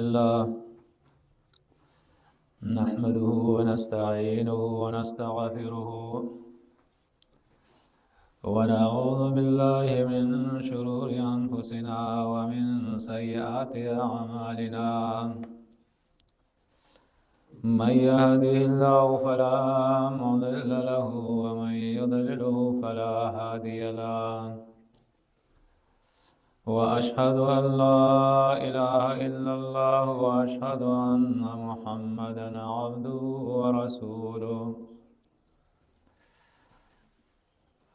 الله نحمده ونستعينه ونستغفره ونعوذ بالله من شرور أنفسنا ومن سيئات أعمالنا من يهده الله فلا مضل له ومن يضلله فلا هادي له وأشهد أن لا إله إلا الله وأشهد أن محمدًا عبده ورسوله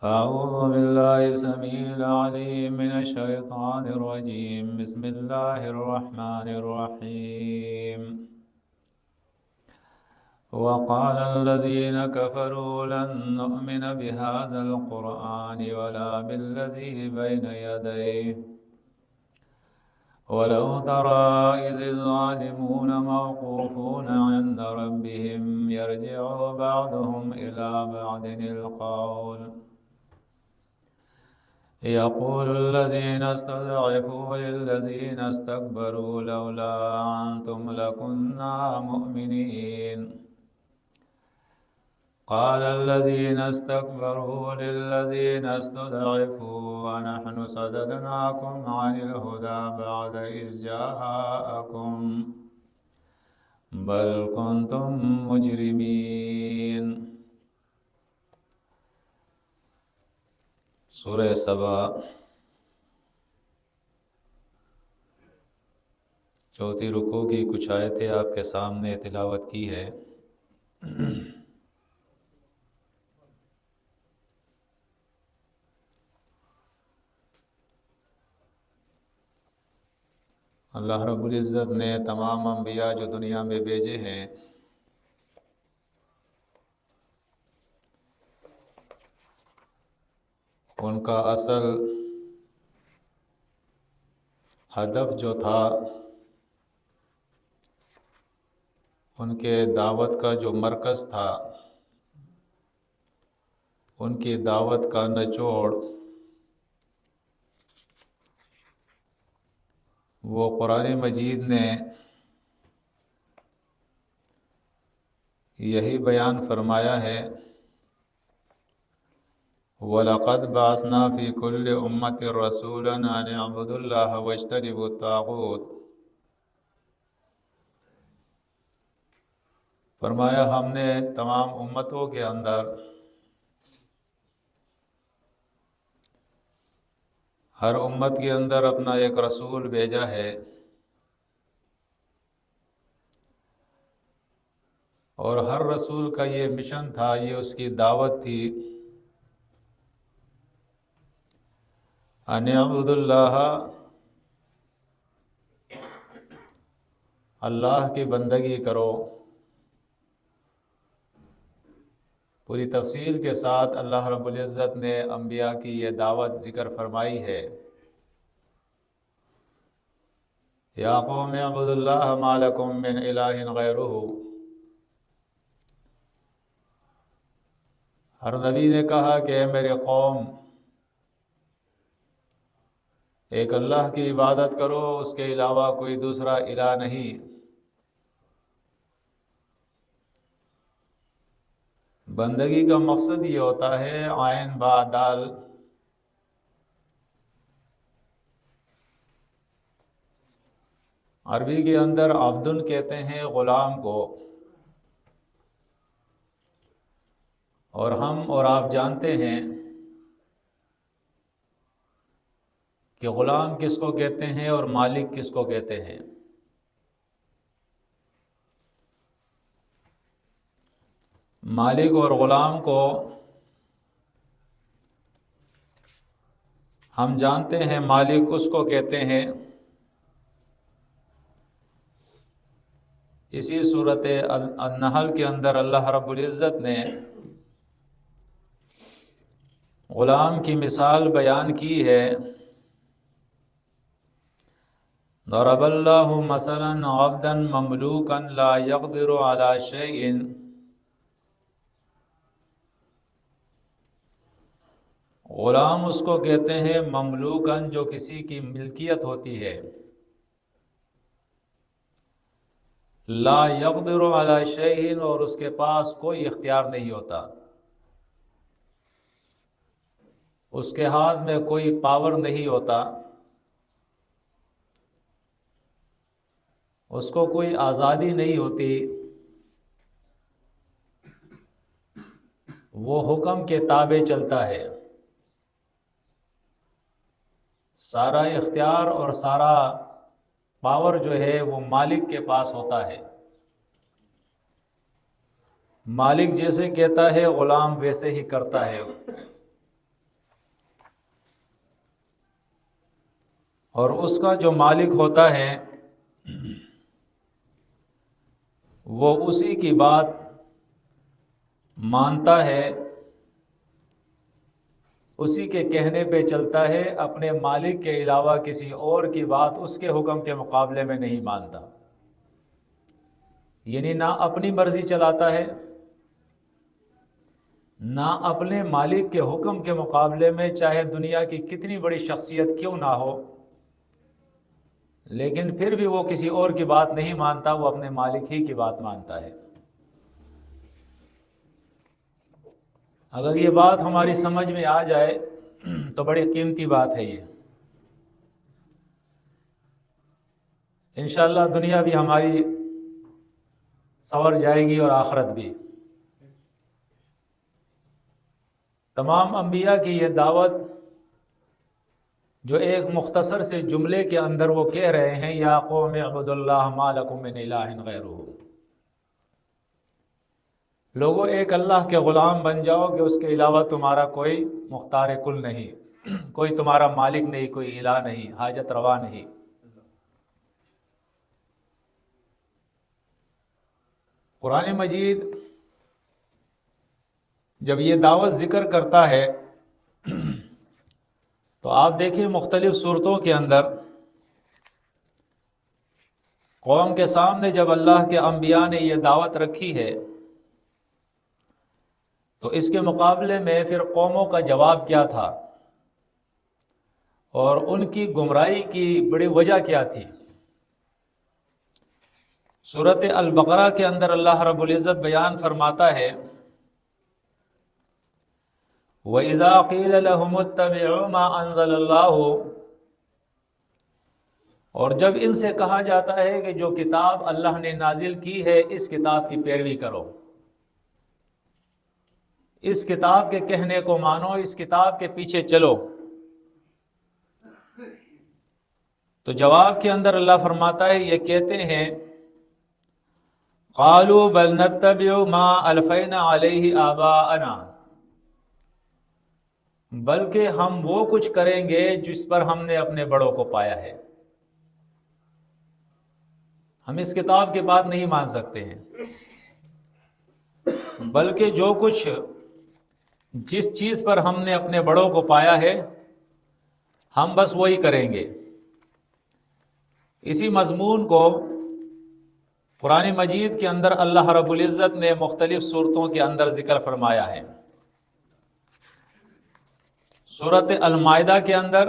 أعوذ بالله السميع العليم من الشيطان الرجيم بسم الله الرحمن الرحيم وقال الذين كفروا لن نؤمن بهذا القرآن ولا بالذي بين يديه ولو ترى إذ الظالمون موقوفون عند ربهم يرجع بعضهم إلى بعض القول يقول الذين استضعفوا للذين استكبروا لولا أنتم لكنا مؤمنين قال الذين استكبروا للذين استضعفوا ونحن صددناكم عن الهدى بعد إذ جاءكم بل كنتم مجرمين۔ سورہ سبا چوتھی رکوع کی کچھ آیتیں آپ کے سامنے تلاوت کی ہے۔ اللہ رب العزت نے تمام انبیاء جو دنیا میں بھیجے ہیں ان کا اصل ہدف جو تھا، ان کے دعوت کا جو مرکز تھا، ان کی دعوت کا نچوڑ وہ قرآن مجید نے یہی بیان فرمایا ہے، وَلَقَدْ بَعَثْنَا فِي كُلِّ أُمَّةٍ رَسُولًا أَنِ اعْبُدُوا اللَّهَ وَاجْتَنِبُوا الطَّاغُوتَ۔ فرمایا ہم نے تمام امتوں کے اندر ہر امت کے اندر اپنا ایک رسول بھیجا ہے، اور ہر رسول کا یہ مشن تھا، یہ اس کی دعوت تھی، ان اعبدوا اللہ، اللہ کی بندگی کرو۔ پوری تفصیل کے ساتھ اللہ رب العزت نے انبیاء کی یہ دعوت ذکر فرمائی ہے، یا قوم اعبدوا اللہ ما لکم من الہ غیرہ۔ ہر نبی نے کہا کہ اے میرے قوم، ایک اللہ کی عبادت کرو، اس کے علاوہ کوئی دوسرا الہ نہیں۔ بندگی کا مقصد یہ ہوتا ہے عین با دال، عربی کے اندر عبدن کہتے ہیں غلام کو، اور ہم اور آپ جانتے ہیں کہ غلام کس کو کہتے ہیں اور مالک کس کو کہتے ہیں۔ مالک اور غلام کو ہم جانتے ہیں، مالک اس کو کہتے ہیں۔ اسی صورت النحل کے اندر اللہ رب العزت نے غلام کی مثال بیان کی ہے، ضرب اللہ مثلا عبدا مملوکا لا يقدر على شيء۔ غلام اس کو کہتے ہیں مملوکن جو کسی کی ملکیت ہوتی ہے، لا یقدر علی شیء، اور اس کے پاس کوئی اختیار نہیں ہوتا، اس کے ہاتھ میں کوئی پاور نہیں ہوتا، اس کو کوئی آزادی نہیں ہوتی، وہ حکم کے تابع چلتا ہے، سارا اختیار اور سارا پاور جو ہے وہ مالک کے پاس ہوتا ہے۔ مالک جیسے کہتا ہے غلام ویسے ہی کرتا ہے، اور اس کا جو مالک ہوتا ہے وہ اسی کی بات مانتا ہے، اسی کے کہنے پہ چلتا ہے، اپنے مالک کے علاوہ کسی اور کی بات اس کے حکم کے مقابلے میں نہیں مانتا، یعنی نہ اپنی مرضی چلاتا ہے، نہ اپنے مالک کے حکم کے مقابلے میں چاہے دنیا کی کتنی بڑی شخصیت کیوں نہ ہو، لیکن پھر بھی وہ کسی اور کی بات نہیں مانتا، وہ اپنے مالک ہی کی بات مانتا ہے۔ اگر یہ بات ہماری سمجھ میں آ جائے تو بڑی قیمتی بات ہے یہ، انشاءاللہ دنیا بھی ہماری سنور جائے گی اور آخرت بھی۔ تمام انبیاء کی یہ دعوت جو ایک مختصر سے جملے کے اندر وہ کہہ رہے ہیں، یا قوم اعبدوا اللہ ما لکم من الہ غیرہ، لوگوں ایک اللہ کے غلام بن جاؤ کہ اس کے علاوہ تمہارا کوئی مختار کل نہیں، کوئی تمہارا مالک نہیں، کوئی الہ نہیں، حاجت روا نہیں۔ قرآن مجید جب یہ دعوت ذکر کرتا ہے تو آپ دیکھیں مختلف صورتوں کے اندر قوم کے سامنے جب اللہ کے انبیاء نے یہ دعوت رکھی ہے تو اس کے مقابلے میں پھر قوموں کا جواب کیا تھا اور ان کی گمراہی کی بڑی وجہ کیا تھی۔ سورۃ البقرہ کے اندر اللہ رب العزت بیان فرماتا ہے، وَإِذَا قِيلَ لَهُمُ اتَّبِعُوا مَا أَنزَلَ اللَّهُ، اور جب ان سے کہا جاتا ہے کہ جو کتاب اللہ نے نازل کی ہے اس کتاب کی پیروی کرو، اس کتاب کے کہنے کو مانو، اس کتاب کے پیچھے چلو، تو جواب کے اندر اللہ فرماتا ہے، یہ کہتے ہیں قالوا بل نتبع ما الفینا علیہ آباءنا، بلکہ ہم وہ کچھ کریں گے جس پر ہم نے اپنے بڑوں کو پایا ہے، ہم اس کتاب کی بات نہیں مان سکتے ہیں، بلکہ جو کچھ جس چیز پر ہم نے اپنے بڑوں کو پایا ہے ہم بس وہی کریں گے۔ اسی مضمون کو قرآن مجید کے اندر اللہ رب العزت نے مختلف صورتوں کے اندر ذکر فرمایا ہے۔ سورۃ المائدہ کے اندر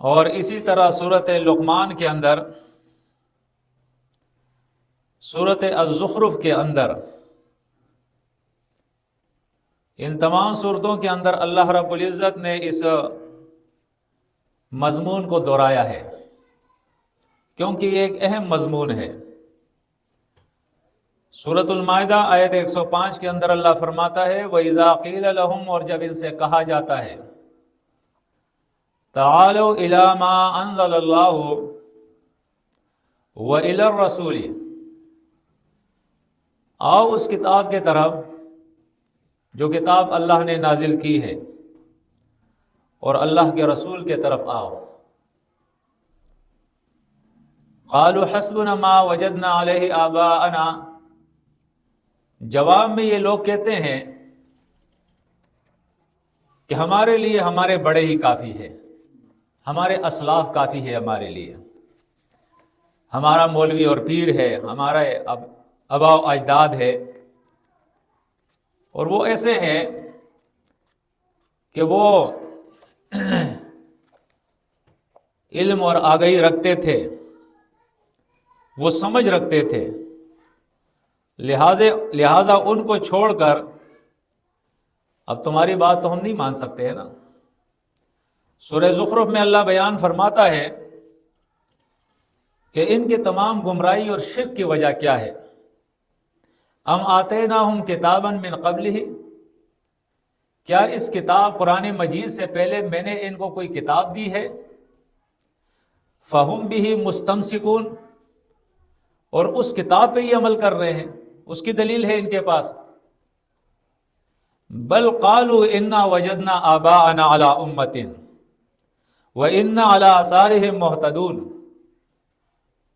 اور اسی طرح سورۃ لقمان کے اندر، سورۃ الزخرف کے اندر، ان تمام صورتوں کے اندر اللہ رب العزت نے اس مضمون کو دہرایا ہے، کیونکہ یہ ایک اہم مضمون ہے۔ سورۃ المائدہ آیت 105 کے اندر اللہ فرماتا ہے، وَإِذَا قِيلَ لَهُمْ، اور جب ان سے کہا جاتا ہے، تَعَالَوْا إِلَى مَا أَنزَلَ اللَّهُ وَإِلَى الرَّسُولِ، آؤ اس کتاب کے طرف جو کتاب اللہ نے نازل کی ہے، اور اللہ کے رسول کے طرف آؤ۔ قالوا حسبنا ما وجدنا علیہ آباءنا، جواب میں یہ لوگ کہتے ہیں کہ ہمارے لیے ہمارے بڑے ہی کافی ہے، ہمارے اسلاف کافی ہے، ہمارے لیے ہمارا مولوی اور پیر ہے، ہمارا آباء و اجداد ہے، اور وہ ایسے ہیں کہ وہ علم اور آگہی رکھتے تھے، وہ سمجھ رکھتے تھے، لہذا ان کو چھوڑ کر اب تمہاری بات تو ہم نہیں مان سکتے ہیں نا۔ سورہ زخرف میں اللہ بیان فرماتا ہے کہ ان کے تمام گمراہی اور شرک کی وجہ کیا ہے؟ ام آتیناہم کتابا من قبلہ، کیا اس کتاب قرآن مجید سے پہلے میں نے ان کو کوئی کتاب دی ہے؟ فہم بہ مستمسکون، اور اس کتاب پہ یہ عمل کر رہے ہیں، اس کی دلیل ہے ان کے پاس۔ بل قالوا انا وجدنا آباءنا علی امۃ وانا علی آثارہم مہتدون،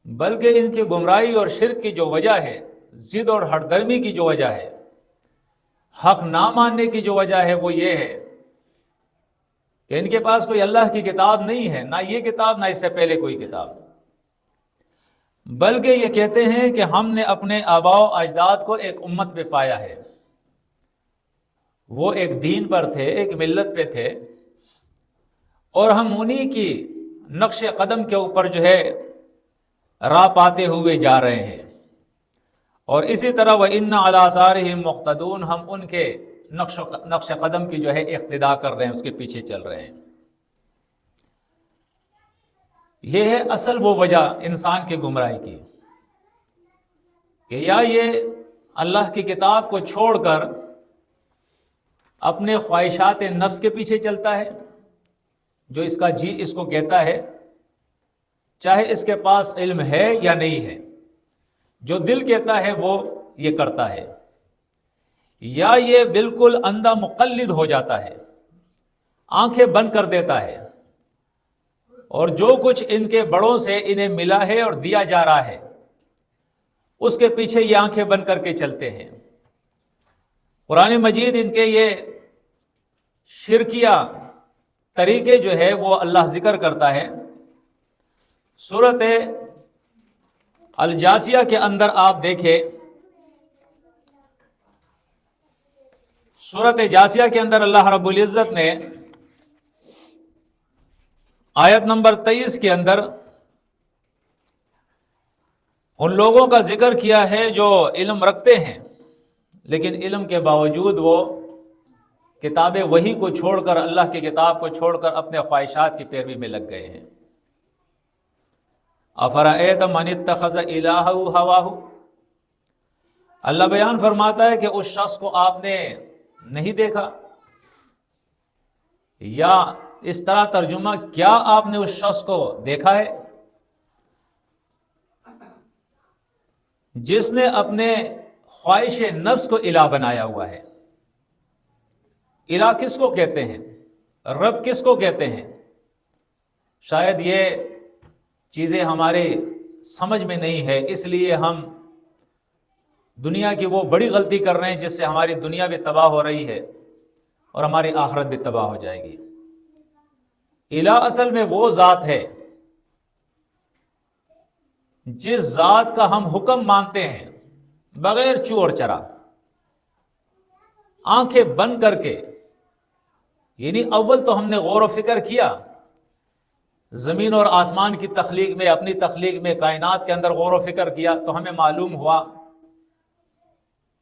بلکہ ان کی گمراہی اور شرک کی جو وجہ ہے، ضد اور ہٹ درمی کی جو وجہ ہے، حق نہ ماننے کی جو وجہ ہے، وہ یہ ہے کہ ان کے پاس کوئی اللہ کی کتاب نہیں ہے، نہ یہ کتاب نہ اس سے پہلے کوئی کتاب، بلکہ یہ کہتے ہیں کہ ہم نے اپنے آباء و اجداد کو ایک امت پہ پایا ہے، وہ ایک دین پر تھے، ایک ملت پہ تھے، اور ہم انہی کی نقش قدم کے اوپر جو ہے راہ پاتے ہوئے جا رہے ہیں، اور اسی طرح وَإِنَّ عَلَىٰ آثَارِهِم مُقْتَدُونَ، ہم ان کے نقش قدم کی جو ہے اقتداء کر رہے ہیں، اس کے پیچھے چل رہے ہیں۔ یہ ہے اصل وہ وجہ انسان کی گمراہی کی، کہ یا یہ اللہ کی کتاب کو چھوڑ کر اپنے خواہشات نفس کے پیچھے چلتا ہے، جو اس کا جی اس کو کہتا ہے، چاہے اس کے پاس علم ہے یا نہیں ہے، جو دل کہتا ہے وہ یہ کرتا ہے، یا یہ بالکل اندھا مقلد ہو جاتا ہے، آنکھیں بند کر دیتا ہے، اور جو کچھ ان کے بڑوں سے انہیں ملا ہے اور دیا جا رہا ہے اس کے پیچھے یہ آنکھیں بند کر کے چلتے ہیں۔ قرآن مجید ان کے یہ شرکیہ طریقے جو ہے وہ اللہ ذکر کرتا ہے۔ سورۃ الجاسیہ کے اندر آپ دیکھیں، سورۃ جاسیہ کے اندر اللہ رب العزت نے آیت نمبر 23 کے اندر ان لوگوں کا ذکر کیا ہے جو علم رکھتے ہیں، لیکن علم کے باوجود وہ کتاب وحی کو چھوڑ کر، اللہ کی کتاب کو چھوڑ کر اپنے خواہشات کی پیروی میں لگ گئے ہیں۔ افرأیت من اتخذ الہہ ہواہ، اللہ بیان فرماتا ہے کہ اس شخص کو آپ نے نہیں دیکھا، یا اس طرح ترجمہ، کیا آپ نے اس شخص کو دیکھا ہے جس نے اپنے خواہش نفس کو الہ بنایا ہوا ہے؟ الہ کس کو کہتے ہیں؟ رب کس کو کہتے ہیں؟ شاید یہ چیزیں ہمارے سمجھ میں نہیں ہے، اس لیے ہم دنیا کی وہ بڑی غلطی کر رہے ہیں جس سے ہماری دنیا بھی تباہ ہو رہی ہے اور ہماری آخرت بھی تباہ ہو جائے گی۔ الہ اصل میں وہ ذات ہے جس ذات کا ہم حکم مانتے ہیں بغیر چو اور چرا، آنکھیں بند کر کے، یعنی اول تو ہم نے غور و فکر کیا، زمین اور آسمان کی تخلیق میں، اپنی تخلیق میں، کائنات کے اندر غور و فکر کیا تو ہمیں معلوم ہوا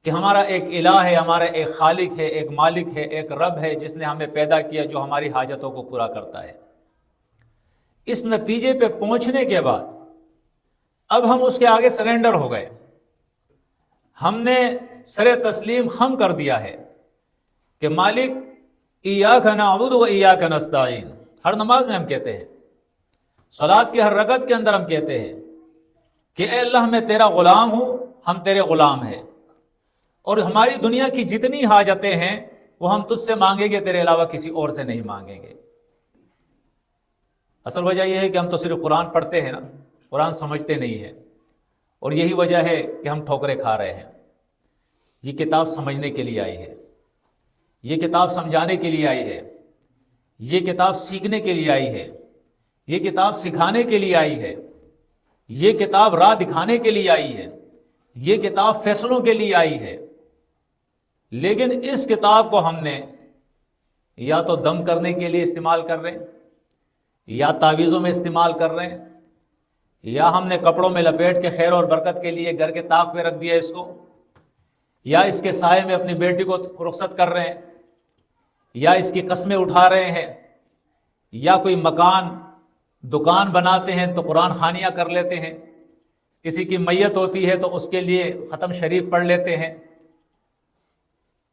کہ ہمارا ایک الہ ہے، ہمارا ایک خالق ہے، ایک مالک ہے، ایک رب ہے جس نے ہمیں پیدا کیا، جو ہماری حاجتوں کو پورا کرتا ہے۔ اس نتیجے پہ پہنچنے کے بعد اب ہم اس کے آگے سرنڈر ہو گئے، ہم نے سر تسلیم خم کر دیا ہے کہ مالک ایاک نعبد و ایاک نستعین، ہر نماز میں ہم کہتے ہیں، صلاۃ کی ہر رکعت کے اندر ہم کہتے ہیں کہ اے اللہ میں تیرا غلام ہوں، ہم تیرے غلام ہیں، اور ہماری دنیا کی جتنی حاجتیں ہیں وہ ہم تجھ سے مانگیں گے، تیرے علاوہ کسی اور سے نہیں مانگیں گے۔ اصل وجہ یہ ہے کہ ہم تو صرف قرآن پڑھتے ہیں نا، قرآن سمجھتے نہیں ہیں، اور یہی وجہ ہے کہ ہم ٹھوکریں کھا رہے ہیں۔ یہ کتاب سمجھنے کے لیے آئی ہے، یہ کتاب سمجھانے کے لیے آئی ہے، یہ کتاب سیکھنے کے لیے آئی ہے، یہ کتاب سکھانے کے لیے آئی ہے، یہ کتاب راہ دکھانے کے لیے آئی ہے، یہ کتاب فیصلوں کے لیے آئی ہے۔ لیکن اس کتاب کو ہم نے یا تو دم کرنے کے لیے استعمال کر رہے ہیں، یا تعویذوں میں استعمال کر رہے ہیں، یا ہم نے کپڑوں میں لپیٹ کے خیر اور برکت کے لیے گھر کے طاق پہ رکھ دیا اس کو، یا اس کے سائے میں اپنی بیٹی کو رخصت کر رہے ہیں، یا اس کی قسمیں اٹھا رہے ہیں، یا کوئی مکان دکان بناتے ہیں تو قرآن خوانیاں کر لیتے ہیں، کسی کی میت ہوتی ہے تو اس کے لیے ختم شریف پڑھ لیتے ہیں۔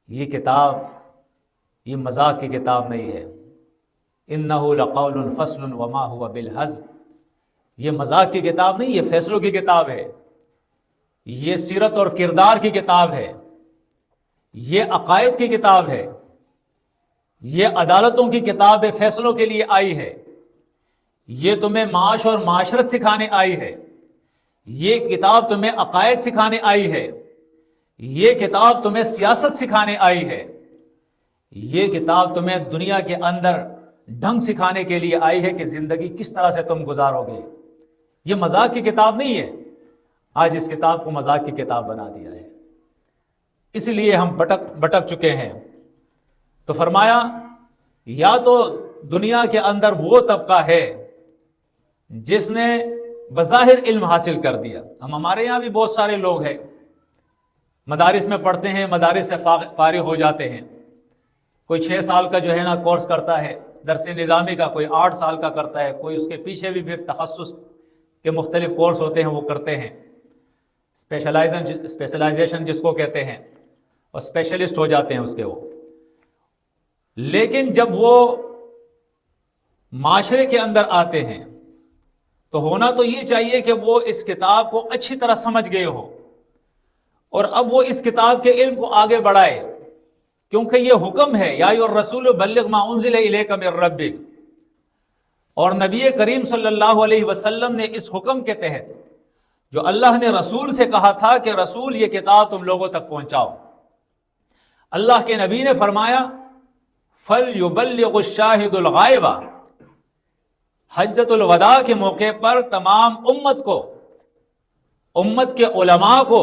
یہ کتاب یہ مذاق کی کتاب نہیں ہے۔ انہ لقول فصل وما هو بالہزل، یہ مذاق کی کتاب نہیں، یہ فیصلوں کی کتاب ہے، یہ سیرت اور کردار کی کتاب ہے، یہ عقائد کی کتاب ہے، یہ عدالتوں کی کتاب ہے، فیصلوں کے لیے آئی ہے، یہ تمہیں معاش اور معاشرت سکھانے آئی ہے، یہ کتاب تمہیں عقائد سکھانے آئی ہے، یہ کتاب تمہیں سیاست سکھانے آئی ہے، یہ کتاب تمہیں دنیا کے اندر ڈھنگ سکھانے کے لیے آئی ہے کہ زندگی کس طرح سے تم گزارو گے۔ یہ مذاق کی کتاب نہیں ہے۔ آج اس کتاب کو مذاق کی کتاب بنا دیا ہے، اس لیے ہم بھٹک چکے ہیں۔ تو فرمایا یا تو دنیا کے اندر وہ طبقہ ہے جس نے بظاہر علم حاصل کر دیا، ہمارے یہاں بھی بہت سارے لوگ ہیں مدارس میں پڑھتے ہیں، مدارس سے فارغ ہو جاتے ہیں، کوئی 6 سال کا جو ہے نا کورس کرتا ہے درس نظامی کا، کوئی 8 سال کا کرتا ہے، کوئی اس کے پیچھے بھی پھر تخصص کے مختلف کورس ہوتے ہیں وہ کرتے ہیں، اسپیشلائزیشن جس کو کہتے ہیں، اور اسپیشلسٹ ہو جاتے ہیں اس کے وہ۔ لیکن جب وہ معاشرے کے اندر آتے ہیں تو ہونا تو یہ چاہیے کہ وہ اس کتاب کو اچھی طرح سمجھ گئے ہو، اور اب وہ اس کتاب کے علم کو آگے بڑھائے، کیونکہ یہ حکم ہے یا ایھا الرسول بلغ ما انزل الیک من ربک، اور نبی کریم صلی اللہ علیہ وسلم نے اس حکم کے تحت جو اللہ نے رسول سے کہا تھا کہ رسول یہ کتاب تم لوگوں تک پہنچاؤ، اللہ کے نبی نے فرمایا فَلْيُبَلِّغُ الشَّاهِدُ الْغَائِبَ، حجۃ الوداع کے موقع پر تمام امت کو، امت کے علماء کو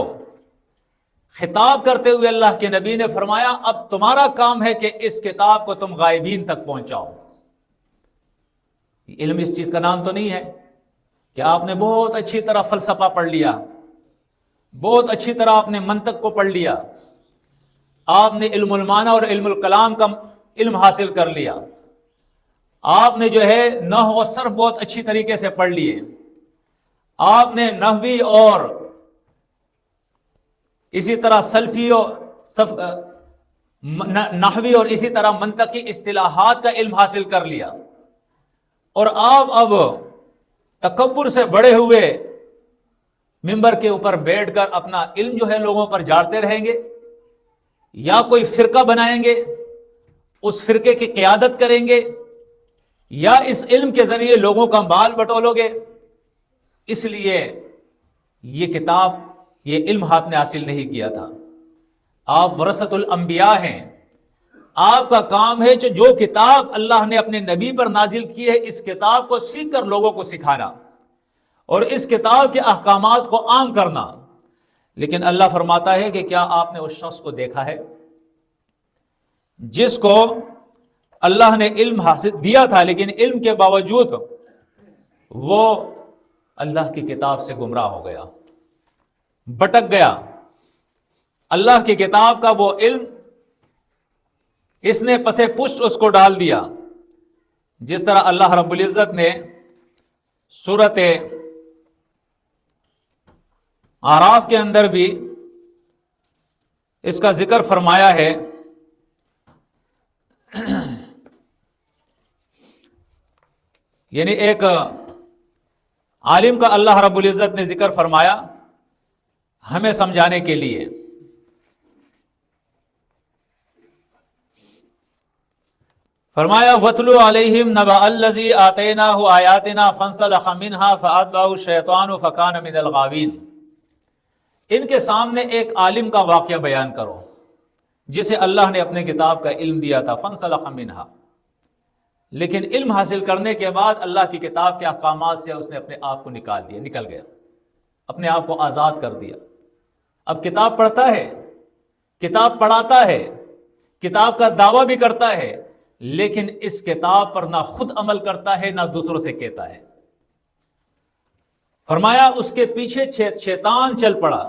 خطاب کرتے ہوئے اللہ کے نبی نے فرمایا اب تمہارا کام ہے کہ اس کتاب کو تم غائبین تک پہنچاؤ۔ علم اس چیز کا نام تو نہیں ہے کہ آپ نے بہت اچھی طرح فلسفہ پڑھ لیا، بہت اچھی طرح آپ نے منطق کو پڑھ لیا، آپ نے علم المعنی اور علم الکلام کا علم حاصل کر لیا، آپ نے جو ہے نحو و صرف بہت اچھی طریقے سے پڑھ لیے، آپ نے نحوی اور اسی طرح نحوی اور اسی طرح منطقی اصطلاحات کا علم حاصل کر لیا، اور آپ اب تکبر سے بڑے ہوئے منبر کے اوپر بیٹھ کر اپنا علم جو ہے لوگوں پر جھاڑتے رہیں گے، یا کوئی فرقہ بنائیں گے، اس فرقے کی قیادت کریں گے، یا اس علم کے ذریعے لوگوں کا مال بٹولو گے۔ اس لیے یہ کتاب، یہ علم آپ نے حاصل نہیں کیا تھا، آپ ورثۃ الانبیاء ہیں، آپ کا کام ہے جو کتاب اللہ نے اپنے نبی پر نازل کی ہے اس کتاب کو سیکھ کر لوگوں کو سکھانا اور اس کتاب کے احکامات کو عام کرنا۔ لیکن اللہ فرماتا ہے کہ کیا آپ نے اس شخص کو دیکھا ہے جس کو اللہ نے علم حاصل دیا تھا لیکن علم کے باوجود وہ اللہ کی کتاب سے گمراہ ہو گیا، بھٹک گیا، اللہ کی کتاب کا وہ علم اس نے پسے پشت اس کو ڈال دیا، جس طرح اللہ رب العزت نے سورۃ اعراف کے اندر بھی اس کا ذکر فرمایا ہے۔ یعنی ایک عالم کا اللہ رب العزت نے ذکر فرمایا ہمیں سمجھانے کے لیے۔ فرمایا وَاتْلُ عَلَيْهِمْ نَبَأَ الَّذِي آتَيْنَاهُ آيَاتِنَا فَانسَلَخَ مِنْهَا فَأَتْبَعَهُ الشَّيْطَانُ فَكَانَ مِنَ الْغَاوِينَ۔ ان کے سامنے ایک عالم کا واقعہ بیان کرو جسے اللہ نے اپنے کتاب کا علم دیا تھا، فَانسَلَخَ مِنْهَا، لیکن علم حاصل کرنے کے بعد اللہ کی کتاب کے احکامات سے اس نے اپنے آپ کو نکل گیا، اپنے آپ کو آزاد کر دیا۔ اب کتاب پڑھتا ہے، کتاب پڑھاتا ہے، کتاب کا دعویٰ بھی کرتا ہے، لیکن اس کتاب پر نہ خود عمل کرتا ہے نہ دوسروں سے کہتا ہے۔ فرمایا اس کے پیچھے شیطان چل پڑا.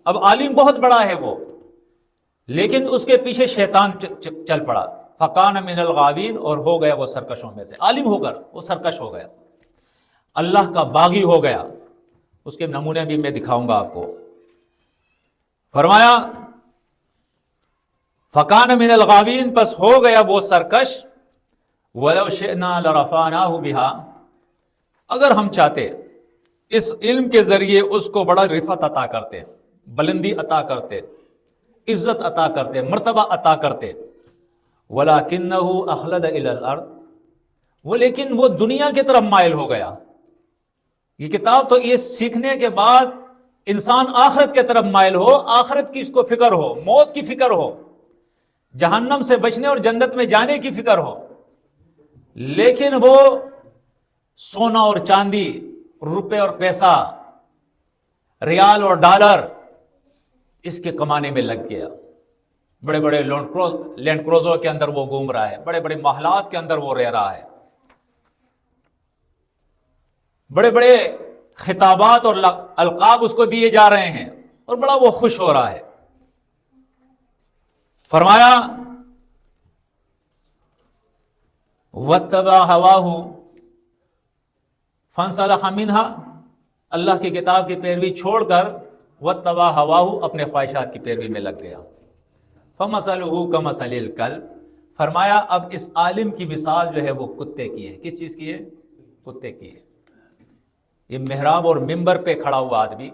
اب عالم بہت بڑا ہے وہ، لیکن اس کے پیچھے شیطان چل پڑا. فکان من الغاوین، اور ہو گیا وہ سرکشوں میں سے. عالم ہو کر وہ سرکش ہو گیا، اللہ کا باغی ہو گیا. اس کے نمونے بھی میں دکھاؤں گا آپ کو. فرمایا فکان من الغاوین، پس ہو گیا وہ سرکش. ولو شئنا لرفعناہ بہا، اگر ہم چاہتے اس علم کے ذریعے اس کو بڑا رفعت عطا کرتے، بلندی عطا کرتے، عزت عطا کرتے، مرتبہ عطا کرتے. وَلَكِنَّهُ أَخْلَدَ إِلَى الْأَرْضِ، وہ لیکن وہ دنیا کی طرف مائل ہو گیا. یہ کتاب تو یہ سیکھنے کے بعد انسان آخرت کی طرف مائل ہو، آخرت کی اس کو فکر ہو، موت کی فکر ہو، جہنم سے بچنے اور جنت میں جانے کی فکر ہو. لیکن وہ سونا اور چاندی، روپے اور پیسہ، ریال اور ڈالر، اس کے کمانے میں لگ گیا. بڑے بڑے لینڈ کروزر کے اندر وہ گھوم رہا ہے، بڑے بڑے محلات کے اندر وہ رہ رہا ہے، بڑے بڑے خطابات اور القاب اس کو دیے جا رہے ہیں، اور بڑا وہ خوش ہو رہا ہے. فرمایا وَاتَّبَعَ هَوَاهُ فَانْسَلَخَ مِنْهَا، اللہ کی کتاب کی پیروی چھوڑ کر وَاتَّبَعَ هَوَاهُ اپنے خواہشات کی پیروی میں لگ گیا. فَمَثَلُهُ كَمَثَلِ الْكَلْبِ، فرمایا اب اس عالم کی مثال جو ہے وہ کتے کی ہے. کس چیز کی ہے؟ کتے کی ہے. یہ محراب اور منبر پہ کھڑا ہوا آدمی،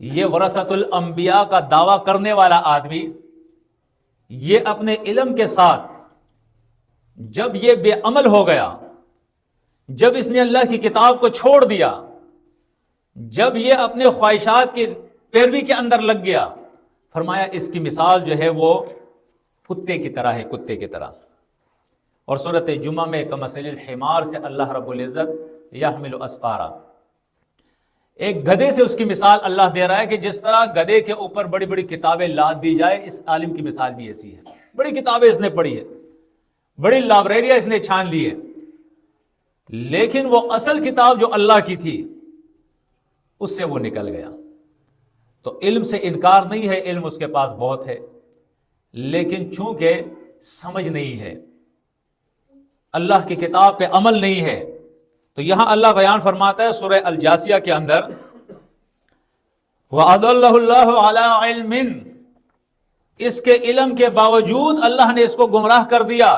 یہ ورثۃ الانبیاء کا دعویٰ کرنے والا آدمی، یہ اپنے علم کے ساتھ جب یہ بے عمل ہو گیا، جب اس نے اللہ کی کتاب کو چھوڑ دیا، جب یہ اپنے خواہشات کی پیروی کے اندر لگ گیا، فرمایا اس کی مثال جو ہے وہ کتے کی طرح ہے، کتے کی طرح. اور سورۃ جمعہ میں کمثل الحمار سے اللہ رب العزت یحمل اسفارا، ایک گدھے سے اس کی مثال اللہ دے رہا ہے کہ جس طرح گدھے کے اوپر بڑی بڑی کتابیں لاد دی جائے، اس عالم کی مثال بھی ایسی ہے. بڑی کتابیں اس نے پڑھی ہے، بڑی لائبریریاں اس نے چھان لی ہے، لیکن وہ اصل کتاب جو اللہ کی تھی اس سے وہ نکل گیا. تو علم سے انکار نہیں ہے، علم اس کے پاس بہت ہے، لیکن چونکہ سمجھ نہیں ہے، اللہ کی کتاب پہ عمل نہیں ہے. تو یہاں اللہ بیان فرماتا ہے سورہ الجاسیہ کے اندر وَأَضَلَّهُ اللَّهُ عَلَىٰ عِلْمٍ، اس کے علم کے باوجود اللہ نے اس کو گمراہ کر دیا.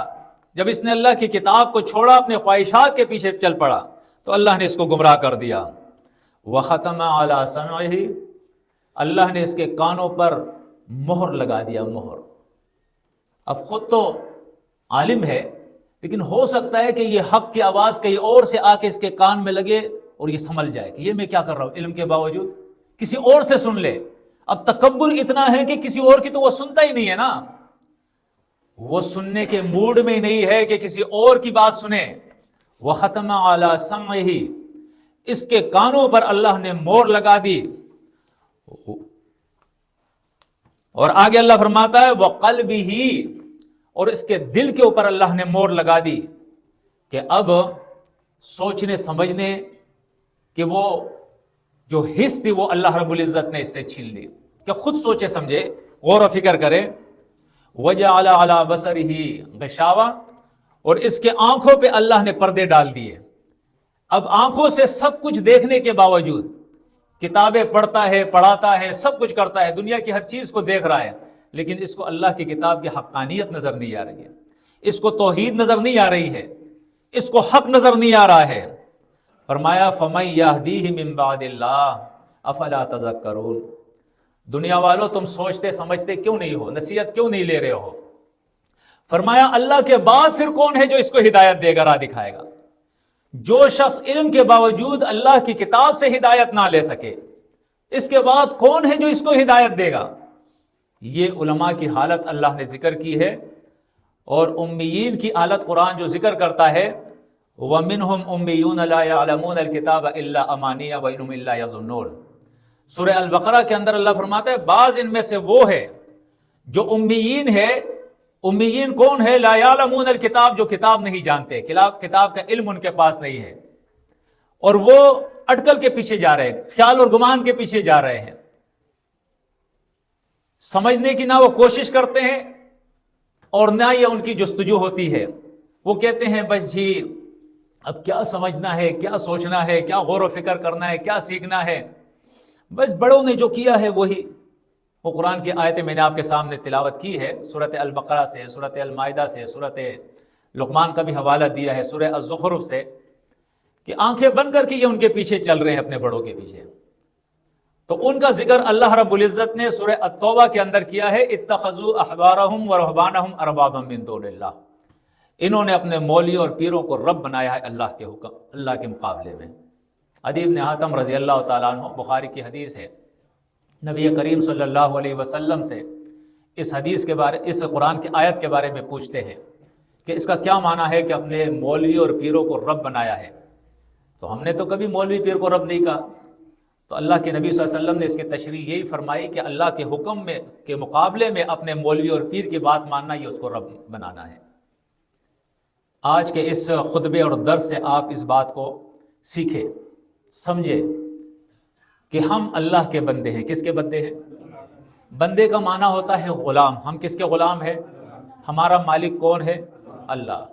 جب اس نے اللہ کی کتاب کو چھوڑا، اپنے خواہشات کے پیچھے چل پڑا، تو اللہ نے اس کو گمراہ کر دیا. وَخَتَمَ عَلَىٰ سَمْعِهِ، اللہ نے اس کے کانوں پر مہر لگا دیا، مہر. اب خود تو عالم ہے، لیکن ہو سکتا ہے کہ یہ حق کی آواز کہیں اور سے آ کے اس کے کان میں لگے اور یہ سمجھ جائے کہ یہ میں کیا کر رہا ہوں، علم کے باوجود کسی اور سے سن لے. اب تکبر اتنا ہے کہ کسی اور کی تو وہ سنتا ہی نہیں ہے نا، وہ سننے کے موڈ میں نہیں ہے کہ کسی اور کی بات سنے. وَخَتَمَ عَلَىٰ سَمْعِهِ، اس کے کانوں پر اللہ نے مہر لگا دی. اور آگے اللہ فرماتا ہے وَقَلْبِهِ، اور اس کے دل کے اوپر اللہ نے مہر لگا دی کہ اب سوچنے سمجھنے کہ وہ جو حس تھی وہ اللہ رب العزت نے اس سے چھین لی، کہ خود سوچے سمجھے، غور و فکر کرے. وَجَعَلَ عَلَىٰ بَصَرِهِ غِشَاوَةً، اور اس کے آنکھوں پہ اللہ نے پردے ڈال دیے. اب آنکھوں سے سب کچھ دیکھنے کے باوجود، کتابیں پڑھتا ہے، پڑھاتا ہے، سب کچھ کرتا ہے، دنیا کی ہر چیز کو دیکھ رہا ہے، لیکن اس کو اللہ کی کتاب کی حقانیت نظر نہیں آ رہی ہے، اس کو توحید نظر نہیں آ رہی ہے، اس کو حق نظر نہیں آ رہا ہے. فرمایا فَمَن يَهْدِيهِ مِن بَعْدِ اللَّهِ أَفَلَا تَذَكَّرُونَ، دنیا والوں تم سوچتے سمجھتے کیوں نہیں ہو، نصیحت کیوں نہیں لے رہے ہو؟ فرمایا اللہ کے بعد پھر کون ہے جو اس کو ہدایت دے گا، راہ دکھائے گا؟ جو شخص علم کے باوجود اللہ کی کتاب سے ہدایت نہ لے سکے، اس کے بعد کون ہے جو اس کو ہدایت دے گا؟ یہ علماء کی حالت اللہ نے ذکر کی ہے، اور امیین کی حالت قرآن جو ذکر کرتا ہے وَمِنْهُمْ أُمِّيُّونَ لَا يَعْلَمُونَ الْكِتَابَ إِلَّا أَمَانِيَّ وَإِنْهُمْ إِلَّا يَظُنُّونَ. سورہ البقرہ کے اندر اللہ فرماتا ہے بعض ان میں سے وہ ہے جو امیین ہے. امیین کون ہے؟ لا يعلمون الکتاب، جو کتاب نہیں جانتے، کتاب کا علم ان کے پاس نہیں ہے. اور وہ اٹکل کے پیچھے جا رہے ہیں، خیال اور گمان کے پیچھے جا رہے ہیں، سمجھنے کی نہ وہ کوشش کرتے ہیں اور نہ یہ ان کی جستجو ہوتی ہے۔ وہ کہتے ہیں بس جی اب کیا سمجھنا ہے، کیا سوچنا ہے، کیا غور و فکر کرنا ہے، کیا سیکھنا ہے، بس بڑوں نے جو کیا ہے وہی۔ وہ قرآن کی آیتیں میں نے آپ کے سامنے تلاوت کی ہے، سورۃ البقرہ سے، سورۃ المائدہ سے، سورۃ لقمان کا بھی حوالہ دیا ہے، سورہ الزخرف سے، کہ آنکھیں بند کر کے یہ ان کے پیچھے چل رہے ہیں، اپنے بڑوں کے پیچھے۔ تو ان کا ذکر اللہ رب العزت نے سورہ التوبہ کے اندر کیا ہے، اتخذوا احبارہم ورہبانہم اربابا من دون اللہ، انہوں نے اپنے مولوی اور پیروں کو رب بنایا ہے اللہ کے حکم، اللہ کے مقابلے میں۔ عدی بن حاتم رضی اللہ تعالیٰ عنہ، بخاری کی حدیث ہے، نبی کریم صلی اللہ علیہ وسلم سے اس حدیث کے بارے، اس قرآن کی آیت کے بارے میں پوچھتے ہیں کہ اس کا کیا معنی ہے کہ اپنے مولوی اور پیروں کو رب بنایا ہے؟ تو ہم نے تو کبھی مولوی پیر کو رب نہیں کہا۔ تو اللہ کے نبی صلی اللہ علیہ وسلم نے اس کی تشریح یہی فرمائی کہ اللہ کے حکم میں کے مقابلے میں اپنے مولوی اور پیر کی بات ماننا، یہ اس کو رب بنانا ہے۔ آج کے اس خطبے اور درس سے آپ اس بات کو سیکھیں، سمجھے کہ ہم اللہ کے بندے ہیں۔ کس کے بندے ہیں؟ بندے کا معنی ہوتا ہے غلام۔ ہم کس کے غلام ہیں؟ ہمارا مالک کون ہے؟ اللہ۔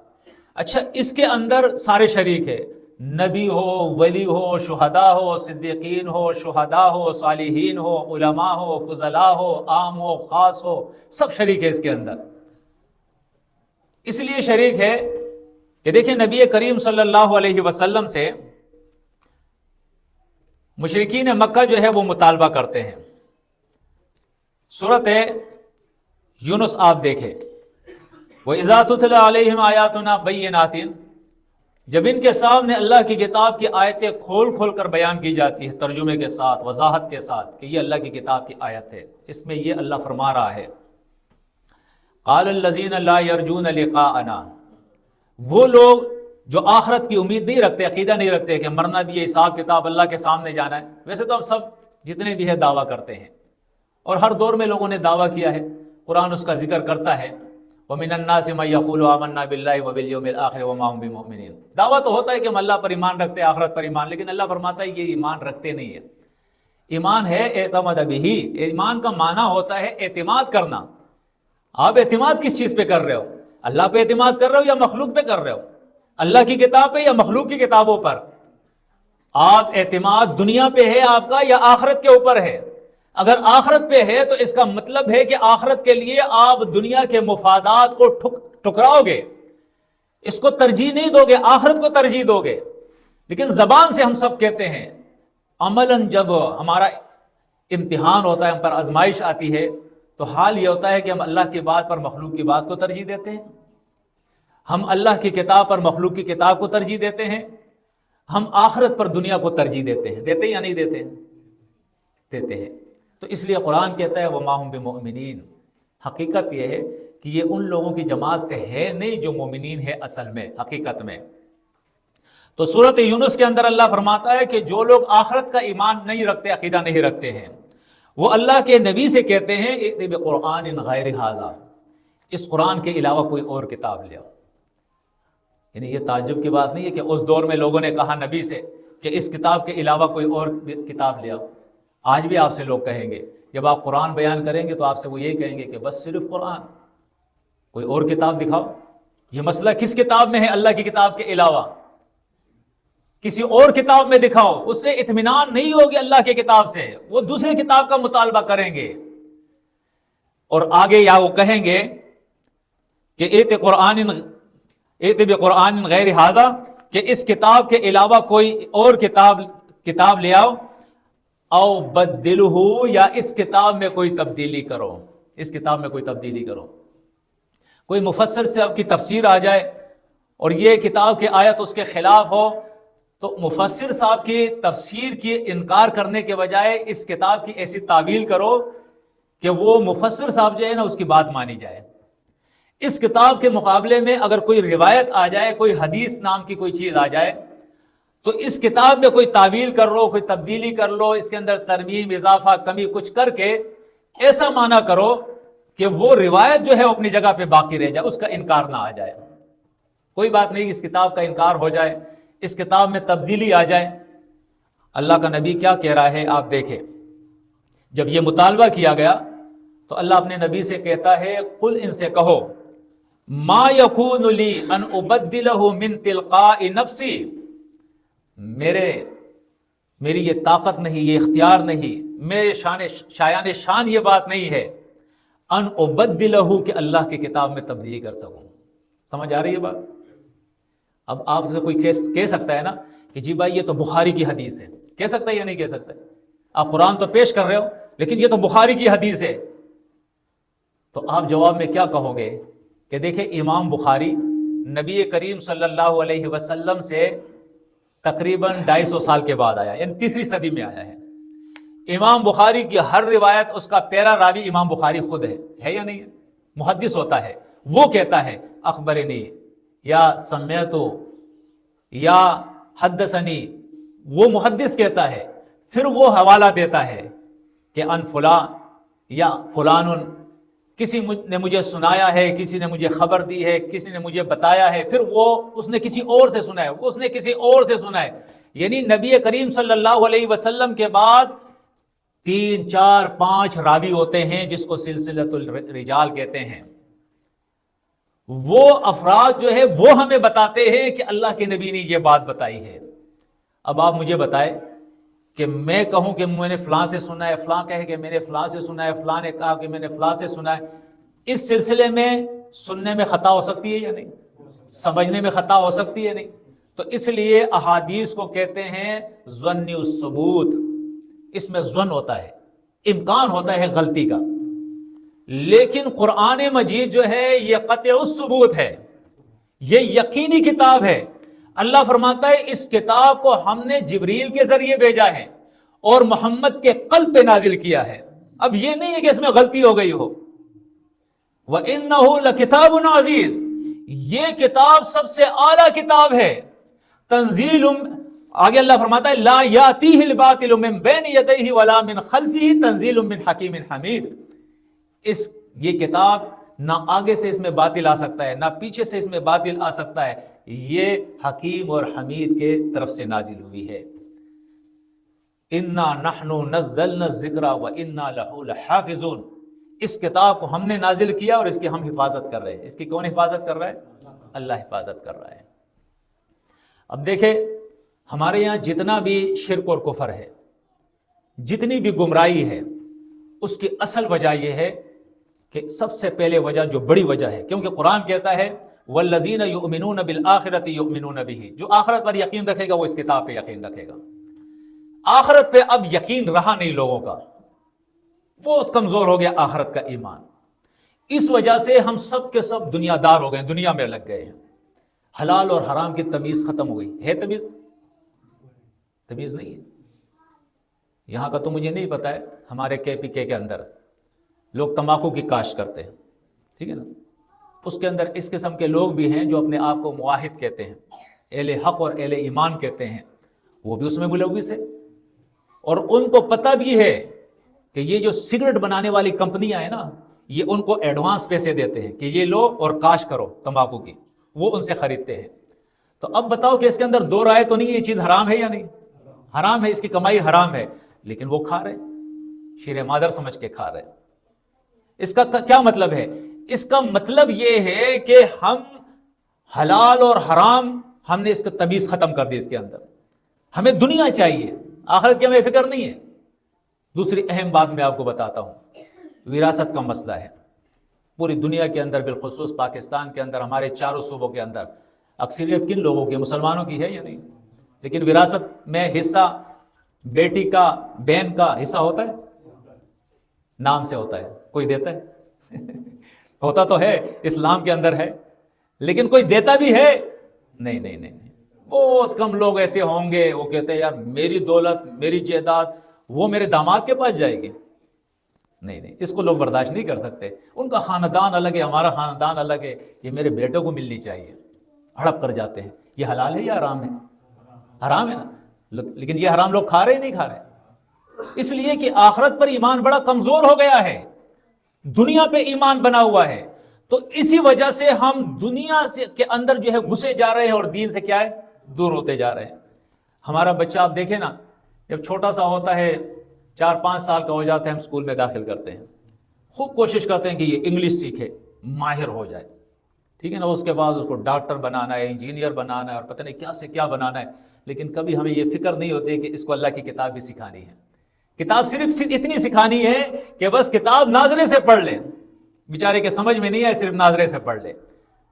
اچھا، اس کے اندر سارے شریک ہیں، نبی ہو، ولی ہو، شہداء ہو، صدیقین ہو، شہداء ہو، صالحین ہو، علماء ہو، فضلاء ہو، عام ہو، خاص ہو، سب شریک ہے اس کے اندر۔ اس لیے شریک ہے کہ دیکھیں نبی کریم صلی اللہ علیہ وسلم سے مشرکین مکہ جو ہے وہ مطالبہ کرتے ہیں۔ سورۃ یونس آپ دیکھیں، وَإِذَا تُتْلَى عَلَيْهِمْ آيَاتُنَا بَيِّنَاتٍ، جب ان کے سامنے اللہ کی کتاب کی آیتیں کھول کھول کر بیان کی جاتی ہے، ترجمے کے ساتھ، وضاحت کے ساتھ کہ یہ اللہ کی کتاب کی آیت ہے، اس میں یہ اللہ فرما رہا ہے، قَالَ الَّذِينَ لَا يَرْجُونَ لِقَاءَنَا، وہ لوگ جو آخرت کی امید نہیں رکھتے، عقیدہ نہیں رکھتے کہ مرنا بھی ہے، حساب کتاب اللہ کے سامنے جانا ہے۔ ویسے تو ہم سب جتنے بھی ہے دعویٰ کرتے ہیں، اور ہر دور میں لوگوں نے دعویٰ کیا ہے، قرآن اس کا ذکر کرتا ہے، وَمِنَ النَّاسِ مَن يَقُولُ آمَنَّا بِاللَّهِ وَبِالْيَوْمِ الْآخِرِ وَمَا هُم بِمُؤْمِنِينَ۔ دعویٰ تو ہوتا ہے کہ ہم اللہ پر ایمان رکھتے ہیں، آخرت پر ایمان، لیکن اللہ فرماتا ہے یہ ایمان رکھتے نہیں ہے۔ ایمان ہے اعتمد بہ، ایمان کا معنی ہوتا ہے اعتماد کرنا۔ آپ اعتماد کس چیز پہ کر رہے ہو؟ اللہ پہ اعتماد کر رہے ہو یا مخلوق پہ کر رہے ہو؟ اللہ کی کتاب پہ یا مخلوق کی کتابوں پر؟ آپ اعتماد دنیا پہ ہے آپ کا یا آخرت کے اوپر ہے؟ اگر آخرت پہ ہے تو اس کا مطلب ہے کہ آخرت کے لیے آپ دنیا کے مفادات کو ٹکراؤ گے، اس کو ترجیح نہیں دو گے، آخرت کو ترجیح دو گے۔ لیکن زبان سے ہم سب کہتے ہیں، عملاً جب ہمارا امتحان ہوتا ہے، ہم پر آزمائش آتی ہے، تو حال یہ ہوتا ہے کہ ہم اللہ کی بات پر مخلوق کی بات کو ترجیح دیتے ہیں، ہم اللہ کی کتاب پر مخلوق کی کتاب کو ترجیح دیتے ہیں، ہم آخرت پر دنیا کو ترجیح دیتے ہیں۔ دیتے ہیں یا نہیں دیتے؟ دیتے ہیں۔ تو اس لیے قرآن کہتا ہے وَمَا هُم بِمُؤْمِنِينَ، حقیقت یہ ہے کہ یہ ان لوگوں کی جماعت سے ہے نہیں جو مومنین ہے اصل میں، حقیقت میں۔ تو سورۃ یونس کے اندر اللہ فرماتا ہے کہ جو لوگ آخرت کا ایمان نہیں رکھتے، عقیدہ نہیں رکھتے ہیں، وہ اللہ کے نبی سے کہتے ہیں ائت بقرآن غیر ھذا، اس قرآن کے علاوہ کوئی اور کتاب لے آؤ۔ یعنی یہ تعجب کی بات نہیں ہے کہ اس دور میں لوگوں نے کہا نبی سے کہ اس کتاب کے علاوہ کوئی اور کتاب لے آؤ۔ آج بھی آپ سے لوگ کہیں گے، جب آپ قرآن بیان کریں گے تو آپ سے وہ یہی کہیں گے کہ بس صرف قرآن، کوئی اور کتاب دکھاؤ۔ یہ مسئلہ کس کتاب میں ہے اللہ کی کتاب کے علاوہ؟ کسی اور کتاب میں دکھاؤ۔ اس سے اطمینان نہیں ہوگی اللہ کی کتاب سے، وہ دوسری کتاب کا مطالبہ کریں گے، اور آگے یا وہ کہیں گے کہ ائت بقرآن غیر ھذا، کہ اس کتاب کے علاوہ کوئی اور کتاب لے آؤ، او بدلہ، یا اس کتاب میں کوئی تبدیلی کرو، اس کتاب میں کوئی تبدیلی کرو۔ کوئی مفسر سے آپ کی تفسیر آ جائے اور یہ کتاب کی آیت اس کے خلاف ہو، تو مفسر صاحب کی تفسیر کی انکار کرنے کے بجائے اس کتاب کی ایسی تعویل کرو کہ وہ مفسر صاحب جو ہے نا اس کی بات مانی جائے۔ اس کتاب کے مقابلے میں اگر کوئی روایت آ جائے، کوئی حدیث نام کی کوئی چیز آ جائے، تو اس کتاب میں کوئی تعویل کر لو، کوئی تبدیلی کر لو، اس کے اندر ترمیم، اضافہ، کمی کچھ کر کے ایسا معنی کرو کہ وہ روایت جو ہے اپنی جگہ پہ باقی رہ جائے، اس کا انکار نہ آ جائے۔ کوئی بات نہیں، اس کتاب کا انکار ہو جائے، اس کتاب میں تبدیلی آ جائے، اللہ کا نبی کیا کہہ رہا ہے آپ دیکھیں. جب یہ مطالبہ کیا گیا تو اللہ اپنے نبی سے کہتا ہے قل ان سے کہو ما یکون لی ان ابدلہ من تلقاء نفسی، میری یہ طاقت نہیں، یہ اختیار نہیں، میرے شایان شان یہ بات نہیں ہے ان ابدلہ کہ اللہ کی کتاب میں تبدیلی کر سکوں. سمجھ آ رہی ہے بات؟ اب آپ سے کوئی کہہ سکتا ہے نا کہ جی بھائی یہ تو بخاری کی حدیث ہے، کہہ سکتا ہے یا نہیں کہہ سکتا؟ آپ قرآن تو پیش کر رہے ہو لیکن یہ تو بخاری کی حدیث ہے. تو آپ جواب میں کیا کہو گے کہ دیکھیں امام بخاری نبی کریم صلی اللہ علیہ وسلم سے تقریباً 250 سال کے بعد آیا، یعنی تیسری صدی میں آیا ہے. امام بخاری کی ہر روایت اس کا پیرا راوی امام بخاری خود ہے یا نہیں ہے؟ محدث ہوتا ہے، وہ کہتا ہے اخبرنی یا سمیتو یا حدثنی، وہ محدث کہتا ہے، پھر وہ حوالہ دیتا ہے کہ ان فلاں یا فلان، کسی نے مجھے سنایا ہے، کسی نے مجھے خبر دی ہے، کسی نے مجھے بتایا ہے، پھر اس نے کسی اور سے سنا ہے، اس نے کسی اور سے سنا ہے. یعنی نبی کریم صلی اللہ علیہ وسلم کے بعد 3 4 5 راوی ہوتے ہیں جس کو سلسلۃ الرجال کہتے ہیں. وہ افراد جو ہے وہ ہمیں بتاتے ہیں کہ اللہ کے نبی نے یہ بات بتائی ہے. اب آپ مجھے بتائیں کہ میں کہوں کہ میں نے فلاں سے سنا ہے، فلاں کہے کہ میں نے فلاں سے سنا ہے، فلاں نے کہا کہ میں نے فلاں سے سنا ہے، اس سلسلے میں سننے میں خطا ہو سکتی ہے یا نہیں؟ سمجھنے میں خطا ہو سکتی ہے نہیں؟ تو اس لیے احادیث کو کہتے ہیں ظنی الثبوت. اس میں ظن ہوتا ہے، امکان ہوتا ہے غلطی کا، لیکن قرآن مجید جو ہے یہ قطع الثبوت ہے، یہ یقینی کتاب ہے. اللہ فرماتا ہے اس کتاب کو ہم نے جبریل کے ذریعے بھیجا ہے اور محمد کے قلب پہ نازل کیا ہے. اب یہ نہیں ہے کہ اس میں غلطی ہو گئی ہو. وَإِنَّهُ لَكِتَابٌ عَزِيزٌ، یہ کتاب سب سے اعلیٰ کتاب ہے. تنزیل، آگے اللہ فرماتا ہے لا یاتیہ الباطل من بین یدیہ ولا من خلفہ تنزیل من حکیم حمید. یہ کتاب نہ آگے سے اس میں باطل آ سکتا ہے، نہ پیچھے سے اس میں باطل آ سکتا ہے، یہ حکیم اور حمید کے طرف سے نازل ہوئی ہے. انا نحن نزلنا الذکر وانا لہ لحافظون، اس کتاب کو ہم نے نازل کیا اور اس کی ہم حفاظت کر رہے ہیں. اس کی کون حفاظت کر رہا ہے؟ اللہ حفاظت کر رہا ہے. اب دیکھیں ہمارے یہاں جتنا بھی شرک اور کفر ہے، جتنی بھی گمراہی ہے، اس کی اصل وجہ یہ ہے کہ سب سے پہلے وجہ جو بڑی وجہ ہے، کیونکہ قرآن کہتا ہے والذین یؤمنون بالآخرۃ یؤمنون بہ، جو آخرت پر یقین رکھے گا وہ اس کتاب پہ یقین رکھے گا. آخرت پہ اب یقین رہا نہیں لوگوں کا، بہت کمزور ہو گیا آخرت کا ایمان. اس وجہ سے ہم سب کے سب دنیا دار ہو گئے، دنیا میں لگ گئے ہیں. حلال اور حرام کی تمیز ختم ہو گئی. ہے تمیز نہیں ہے. یہاں کا تو مجھے نہیں پتا ہے، ہمارے KPK کے اندر لوگ تمباکو کی کاشت کرتے ہیں، ٹھیک ہے نا. اس کے اندر اس قسم کے لوگ بھی ہیں جو اپنے آپ کو موحد کہتے ہیں، اہل حق اور اہل ایمان کہتے ہیں، وہ بھی اس میں ملوث ہے. اور ان کو پتہ بھی ہے کہ یہ جو سگریٹ بنانے والی کمپنیاں ہیں نا، یہ ان کو ایڈوانس پیسے دیتے ہیں کہ یہ لو اور کاشت کرو تمباکو کی، وہ ان سے خریدتے ہیں. تو اب بتاؤ کہ اس کے اندر دو رائے تو نہیں، یہ چیز حرام ہے یا نہیں؟ حرام ہے، اس کی کمائی حرام ہے، لیکن وہ کھا رہے، شیر مادر سمجھ کے کھا رہے. اس کا کیا مطلب ہے؟ اس کا مطلب یہ ہے کہ ہم حلال اور حرام، ہم نے اس کا تمیز ختم کر دی. اس کے اندر ہمیں دنیا چاہیے، آخرت کی ہمیں فکر نہیں ہے. دوسری اہم بات میں آپ کو بتاتا ہوں، وراثت کا مسئلہ ہے. پوری دنیا کے اندر، بالخصوص پاکستان کے اندر، ہمارے چاروں صوبوں کے اندر اکثریت کن لوگوں کی؟ مسلمانوں کی ہے یا نہیں؟ لیکن وراثت میں حصہ بیٹی کا، بہن کا حصہ ہوتا ہے؟ نام سے ہوتا ہے. کوئی دیتا ہے؟ ہوتا تو ہے، اسلام کے اندر ہے، لیکن کوئی دیتا بھی ہے؟ نہیں. بہت کم لوگ ایسے ہوں گے وہ کہتے ہیں یار میری دولت، میری جائیداد وہ میرے داماد کے پاس جائے گی. نہیں، اس کو لوگ برداشت نہیں کر سکتے. ان کا خاندان الگ ہے، ہمارا خاندان الگ ہے، یہ میرے بیٹوں کو ملنی چاہیے. ہڑپ کر جاتے ہیں. یہ حلال ہے یا حرام ہے؟ حرام ہے نا. لیکن یہ حرام لوگ کھا رہے نہیں کھا رہے، اس لیے کہ آخرت پر ایمان بڑا کمزور ہو گیا ہے، دنیا پہ ایمان بنا ہوا ہے. تو اسی وجہ سے ہم دنیا کے اندر جو ہے گھسے جا رہے ہیں اور دین سے کیا ہے؟ دور ہوتے جا رہے ہیں. ہمارا بچہ آپ دیکھیں نا، جب چھوٹا سا ہوتا ہے 4-5 سال کا ہو جاتا ہے ہم اسکول میں داخل کرتے ہیں، خوب کوشش کرتے ہیں کہ یہ انگلش سیکھے، ماہر ہو جائے، ٹھیک ہے نا، اس کے بعد اس کو ڈاکٹر بنانا ہے، انجینئر بنانا ہے، اور پتہ نہیں کیا سے کیا بنانا ہے، لیکن کبھی ہمیں یہ فکر نہیں ہوتی کہ اس کو اللہ کی کتاب بھی سکھانی ہے۔ کتاب صرف اتنی سکھانی ہے کہ بس کتاب ناظرے سے پڑھ لے، بیچارے کے سمجھ میں نہیں آئے، صرف ناظرے سے پڑھ لے۔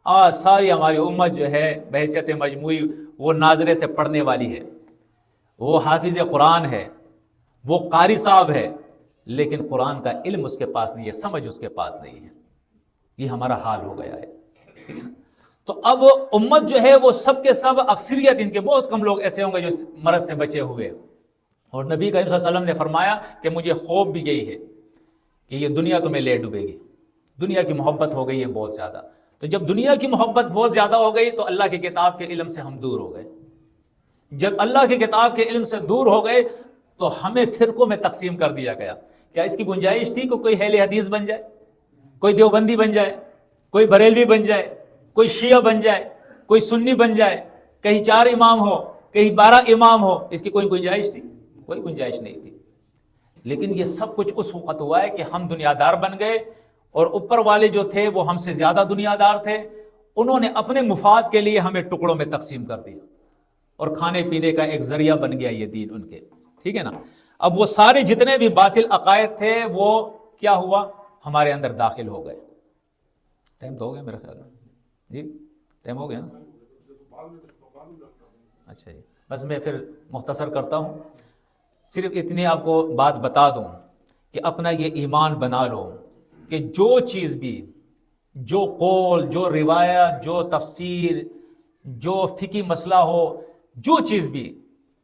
آج ساری ہماری امت جو ہے بحیثیت مجموعی وہ ناظرے سے پڑھنے والی ہے، وہ حافظ قرآن ہے، وہ قاری صاحب ہے، لیکن قرآن کا علم اس کے پاس نہیں ہے، سمجھ اس کے پاس نہیں ہے۔ یہ ہمارا حال ہو گیا ہے۔ تو اب امت جو ہے وہ سب کے سب، اکثریت ان کے بہت کم لوگ ایسے ہوں گے جو مرض سے بچے ہوئے، اور نبی کریم صلی اللہ علیہ وسلم نے فرمایا کہ مجھے خوف بھی یہی ہے کہ یہ دنیا تمہیں لے ڈوبے گی، دنیا کی محبت ہو گئی ہے بہت زیادہ۔ تو جب دنیا کی محبت بہت زیادہ ہو گئی تو اللہ کی کتاب کے علم سے ہم دور ہو گئے۔ جب اللہ کی کتاب کے علم سے دور ہو گئے تو ہمیں فرقوں میں تقسیم کر دیا گیا۔ کیا اس کی گنجائش تھی کہ کوئی اہل حدیث بن جائے، کوئی دیوبندی بن جائے، کوئی بریلوی بن جائے، کوئی شیعہ بن جائے، کوئی سنی بن جائے، کہیں 4 امام ہو، کہیں 12 امام ہو؟ اس کی کوئی گنجائش تھی؟ کوئی گنجائش نہیں تھی۔ لیکن یہ سب کچھ اس وقت ہوا ہے کہ ہم دنیا دار بن گئے، اور اوپر والے جو تھے وہ ہم سے زیادہ دنیا دار تھے، انہوں نے اپنے مفاد کے لیے ہمیں ٹکڑوں میں تقسیم کر دیا، اور کھانے پینے کا ایک ذریعہ بن گیا یہ دین ان کے، ٹھیک ہے نا۔ اب وہ سارے جتنے بھی باطل عقائد تھے وہ کیا ہوا؟ ہمارے اندر داخل ہو گئے۔ ٹائم تو ہو گیا میرا خیال میں، جی ٹائم ہو گیا نا؟ اچھا جی، بس میں پھر مختصر کرتا ہوں، صرف اتنی آپ کو بات بتا دوں کہ اپنا یہ ایمان بنا لو کہ جو چیز بھی، جو قول، جو روایت، جو تفسیر، جو فقہی مسئلہ ہو، جو چیز بھی،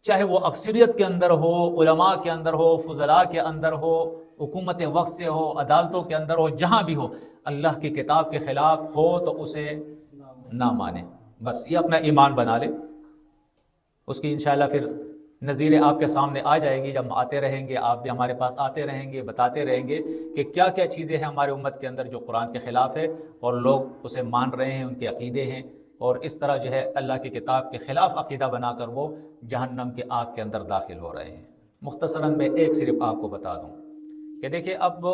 چاہے وہ اکثریت کے اندر ہو، علماء کے اندر ہو، فضلاء کے اندر ہو، حکومت وقت سے ہو، عدالتوں کے اندر ہو، جہاں بھی ہو، اللہ کی کتاب کے خلاف ہو تو اسے نہ مانے، بس یہ اپنا ایمان بنا لے۔ اس کی انشاءاللہ پھر نظیریں آپ کے سامنے آ جائے گی، جب ہم آتے رہیں گے، آپ بھی ہمارے پاس آتے رہیں گے، بتاتے رہیں گے کہ کیا کیا چیزیں ہیں ہمارے امت کے اندر جو قرآن کے خلاف ہے اور لوگ اسے مان رہے ہیں، ان کے عقیدے ہیں، اور اس طرح جو ہے اللہ کی کتاب کے خلاف عقیدہ بنا کر وہ جہنم کے آگ کے اندر داخل ہو رہے ہیں۔ مختصراً میں ایک صرف آپ کو بتا دوں کہ دیکھیں، اب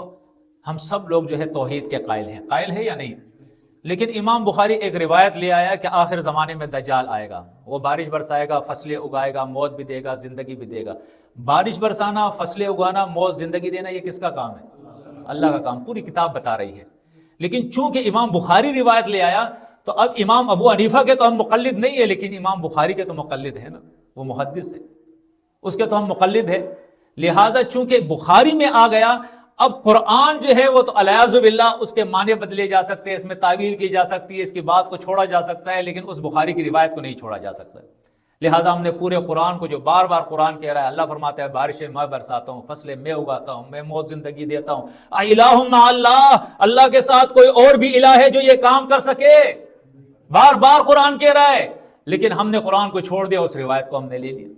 ہم سب لوگ جو ہے توحید کے قائل ہیں، قائل ہے یا نہیں؟ لیکن امام بخاری ایک روایت لے آیا کہ آخر زمانے میں دجال آئے گا، وہ بارش برسائے گا، فصلیں اگائے گا، موت بھی دے گا، زندگی بھی دے گا۔ بارش برسانا، فصلیں اگانا، موت، زندگی دینا، یہ کس کا کام ہے؟ اللہ کا کام، پوری کتاب بتا رہی ہے۔ لیکن چونکہ امام بخاری روایت لے آیا تو اب امام ابو حنیفہ کے تو ہم مقلد نہیں ہے، لیکن امام بخاری کے تو مقلد ہے نا، وہ محدث ہے، اس کے تو ہم مقلد ہے۔ لہٰذا چونکہ بخاری میں آ گیا، اب قرآن جو ہے وہ تو الیاذ باللہ اس کے معنی بدلے جا سکتے ہیں، اس میں تعویل کی جا سکتی ہے، اس کی بات کو چھوڑا جا سکتا ہے، لیکن اس بخاری کی روایت کو نہیں چھوڑا جا سکتا۔ لہٰذا ہم نے پورے قرآن کو، جو بار بار قرآن کہہ رہا ہے، اللہ فرماتا ہے بارشیں میں برساتا ہوں، فصلیں میں اگاتا ہوں، میں موت زندگی دیتا ہوں، الہ مع اللہ، اللہ کے ساتھ کوئی اور بھی الہ ہے جو یہ کام کر سکے؟ بار بار قرآن کہہ رہا ہے، لیکن ہم نے قرآن کو چھوڑ دیا، اس روایت کو ہم نے لے لیا۔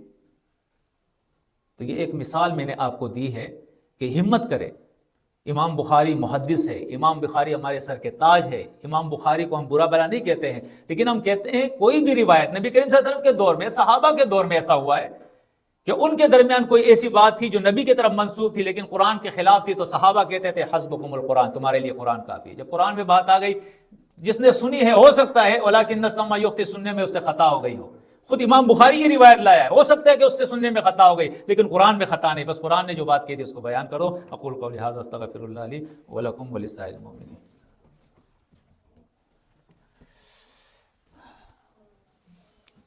تو یہ ایک مثال میں نے آپ کو دی ہے کہ ہمت کرے۔ امام بخاری محدث ہے، امام بخاری ہمارے سر کے تاج ہے، امام بخاری کو ہم برا بلا نہیں کہتے ہیں، لیکن ہم کہتے ہیں کوئی بھی روایت نبی کریم صلی اللہ علیہ وسلم کے دور میں، صحابہ کے دور میں ایسا ہوا ہے کہ ان کے درمیان کوئی ایسی بات تھی جو نبی کی طرف منسوب تھی لیکن قرآن کے خلاف تھی، تو صحابہ کہتے تھے حسبکم القرآن، تمہارے لیے قرآن کافی ہے۔ جب قرآن میں بات آ گئی، جس نے سنی ہے، ہو سکتا ہے ولیکن السمع یخطئ، سننے میں اس سے خطا ہو گئی ہو، خود امام بخاری یہ روایت لایا ہے، ہو سکتا ہے کہ اس سے سننے میں خطا ہو گئی، لیکن قرآن میں خطا نہیں، بس قرآن نے جو بات کی تھی اس کو بیان کرو۔ اقول قولی ھذا استغفر اللہ لی ولکم ولسائر المؤمنین۔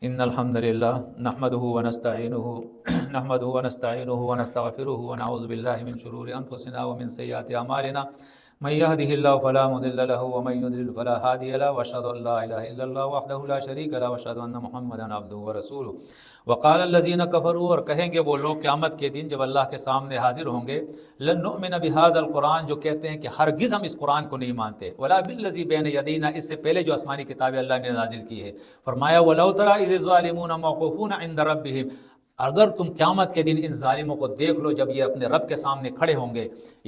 ان الحمد للہ نحمده ونستعینه ونستغفره ونعوذ باللہ من شرور انفسنا ومن سیئات اعمالنا، من يهده الله فلا مضل له ومن يضلل فلا هادي له، واشهد ان لا اله الا الله وحده لا شريك له واشهد ان محمدا عبده ورسوله۔ وقال الذين كفروا، اور کہیں گے وہ لوگ قیامت کے دن جب اللہ کے سامنے حاضر ہوں گے، لن نؤمن بهذا القرآن، جو کہتے ہیں کہ ہرگز ہم اس قرآن کو نہیں مانتے، ولا بالذي بين يدينا، اس سے پہلے جو آسمانی کتابیں اللہ نے نازل کی ہے۔ فرمایا ولو ترى اذ الظالمون موقوفون عند ربهم، اگر تم قیامت کے دن ان ظالموں کو دیکھ لو جب یہ اپنے رب کے سامنے کھڑے ہوں گے،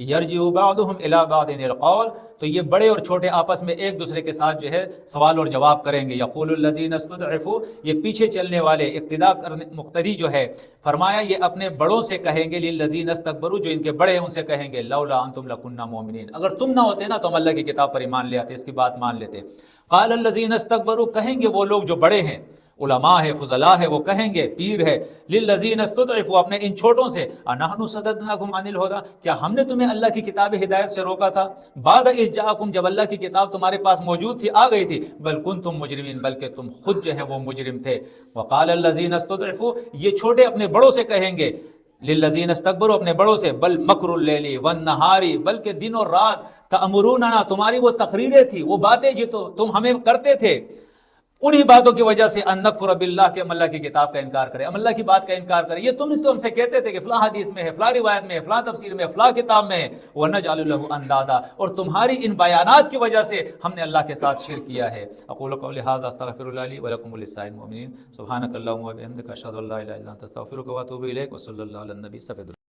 یرجع بعضهم الی بعض القول، تو یہ بڑے اور چھوٹے آپس میں ایک دوسرے کے ساتھ جو ہے سوال اور جواب کریں گے، یقول الذین استضعفوا، یہ پیچھے چلنے والے اقتداء کرنے مقتدی جو ہے، فرمایا یہ اپنے بڑوں سے کہیں گے، للذین استکبروا، جو ان کے بڑے ہیں ان سے کہیں گے، لولا انتم لکنا مؤمنین، اگر تم نہ ہوتے نا تو ہم اللہ کی کتاب پر ایمان لے آتے، اس کی بات مان لیتے۔ قال الذین استکبروا، کہیں گے وہ لوگ جو بڑے ہیں، علماء ہے، فضلاء ہے، وہ کہیں گے، پیر ہے، للذین استضعفوا، اپنے ان چھوٹوں سے، انحن صددناکم عن الہدی، کیا ہم نے تمہیں اللہ کی کتاب ہدایت سے روکا تھا؟ بعد اذ جاءکم، جب اللہ کی کتاب تمہارے پاس موجود تھی، آ گئی تھی، بل کنتم مجرمین، بلکہ تم خود جو ہے وہ مجرم تھے۔ وقال الذین استضعفوا، یہ چھوٹے اپنے بڑوں سے کہیں گے، للذین استکبروا، اپنے بڑوں سے، بل مکر اللیل والنہار، بلکہ دن اور رات، تأمروننا، تمہاری وہ تقریریں تھی، وہ باتیں جو تم ہمیں کرتے تھے، انہی باتوں کی وجہ سے ان نکفر باللہ، کہ ہم اللہ کی کتاب کا انکار کریں، ہم اللہ کی بات کا انکار کریں، یہ تم تو ہم سے کہتے تھے کہ فلاں حدیث میں ہے، فلاں روایت میں ہے، فلاں تفسیر میں ہے، فلاں کتاب میں ہے، وَنَجْعَلُ لَهُ اندادا، اور تمہاری ان بیانات کی وجہ سے ہم نے اللہ کے ساتھ شرک کیا ہے۔ اقول قولی ھذا استغفر اللہ لی ولکم ولسائر المؤمنین، سبحانک اللہم وبحمدک، اشہد ان لا الہ الا انت، استغفرک واتوب الیک، وصلی اللہ علی النبی صلی اللہ علیہ وسلم۔